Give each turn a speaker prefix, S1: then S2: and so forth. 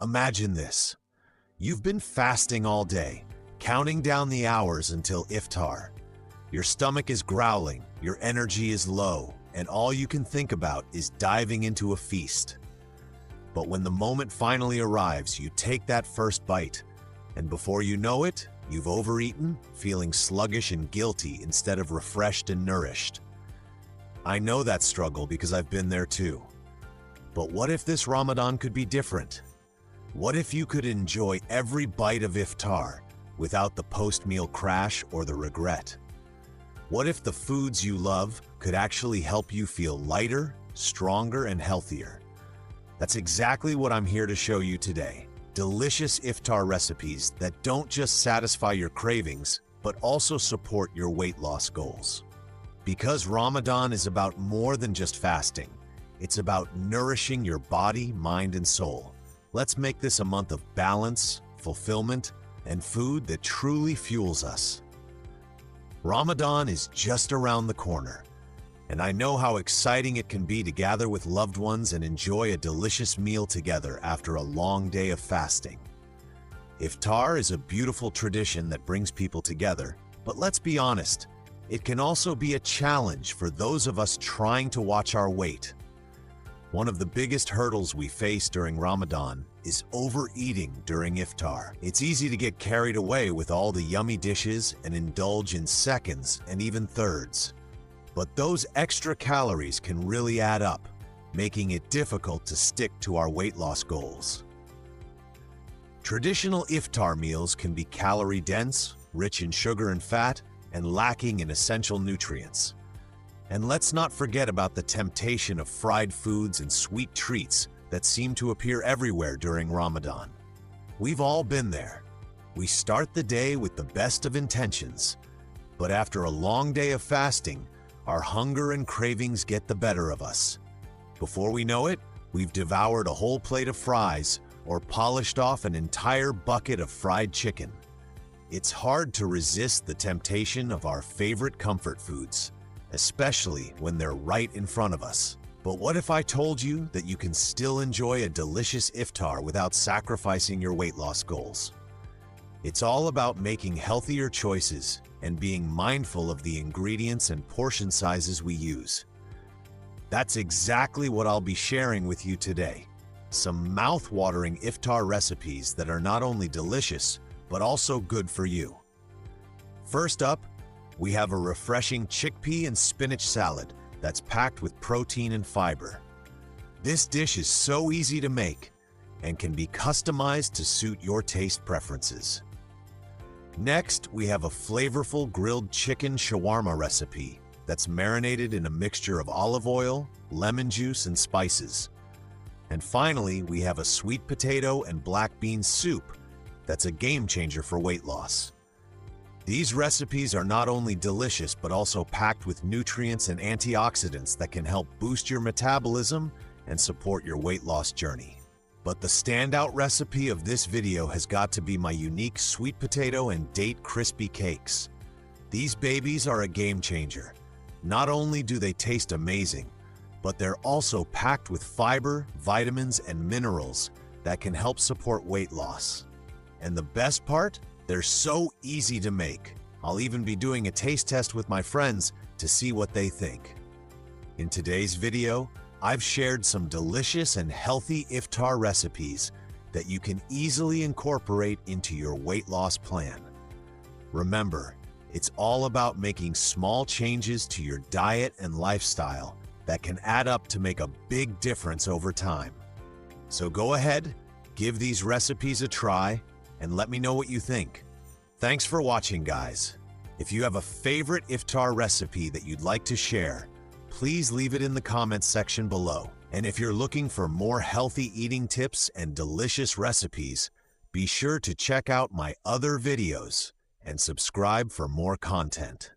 S1: Imagine this. You've been fasting all day, counting down the hours until Iftar. Your stomach is growling, your energy is low, and all you can think about is diving into a feast. But when the moment finally arrives, you take that first bite, and before you know it, you've overeaten, feeling sluggish and guilty instead of refreshed and nourished. I know that struggle because I've been there too. But what if this Ramadan could be different? What if you could enjoy every bite of Iftar without the post-meal crash or the regret? What if the foods you love could actually help you feel lighter, stronger, and healthier? That's exactly what I'm here to show you today. Delicious Iftar recipes that don't just satisfy your cravings, but also support your weight loss goals. Because Ramadan is about more than just fasting. It's about nourishing your body, mind, and soul. Let's make this a month of balance, fulfillment, and food that truly fuels us. Ramadan is just around the corner, and I know how exciting it can be to gather with loved ones and enjoy a delicious meal together after a long day of fasting. Iftar is a beautiful tradition that brings people together, but let's be honest, it can also be a challenge for those of us trying to watch our weight. One of the biggest hurdles we face during Ramadan is overeating during Iftar. It's easy to get carried away with all the yummy dishes and indulge in seconds and even thirds. But those extra calories can really add up, making it difficult to stick to our weight loss goals. Traditional Iftar meals can be calorie-dense, rich in sugar and fat, and lacking in essential nutrients. And let's not forget about the temptation of fried foods and sweet treats that seem to appear everywhere during Ramadan. We've all been there. We start the day with the best of intentions, but after a long day of fasting, our hunger and cravings get the better of us. Before we know it, we've devoured a whole plate of fries or polished off an entire bucket of fried chicken. It's hard to resist the temptation of our favorite comfort foods, especially when they're right in front of us. But what if I told you that you can still enjoy a delicious Iftar without sacrificing your weight loss goals? It's all about making healthier choices and being mindful of the ingredients and portion sizes we use. That's exactly what I'll be sharing with you today. Some mouth-watering Iftar recipes that are not only delicious, but also good for you. First up, we have a refreshing chickpea and spinach salad that's packed with protein and fiber. This dish is so easy to make and can be customized to suit your taste preferences. Next, we have a flavorful grilled chicken shawarma recipe that's marinated in a mixture of olive oil, lemon juice, and spices. And finally, we have a sweet potato and black bean soup that's a game changer for weight loss. These recipes are not only delicious but also packed with nutrients and antioxidants that can help boost your metabolism and support your weight loss journey. But the standout recipe of this video has got to be my unique sweet potato and date crispy cakes. These babies are a game changer. Not only do they taste amazing, but they're also packed with fiber, vitamins, and minerals that can help support weight loss. And the best part? They're so easy to make. I'll even be doing a taste test with my friends to see what they think. In today's video, I've shared some delicious and healthy Iftar recipes that you can easily incorporate into your weight loss plan. Remember, it's all about making small changes to your diet and lifestyle that can add up to make a big difference over time. So go ahead, give these recipes a try, and let me know what you think. Thanks for watching, guys. If you have a favorite Iftar recipe that you'd like to share, please leave it in the comments section below. And if you're looking for more healthy eating tips and delicious recipes, be sure to check out my other videos and subscribe for more content.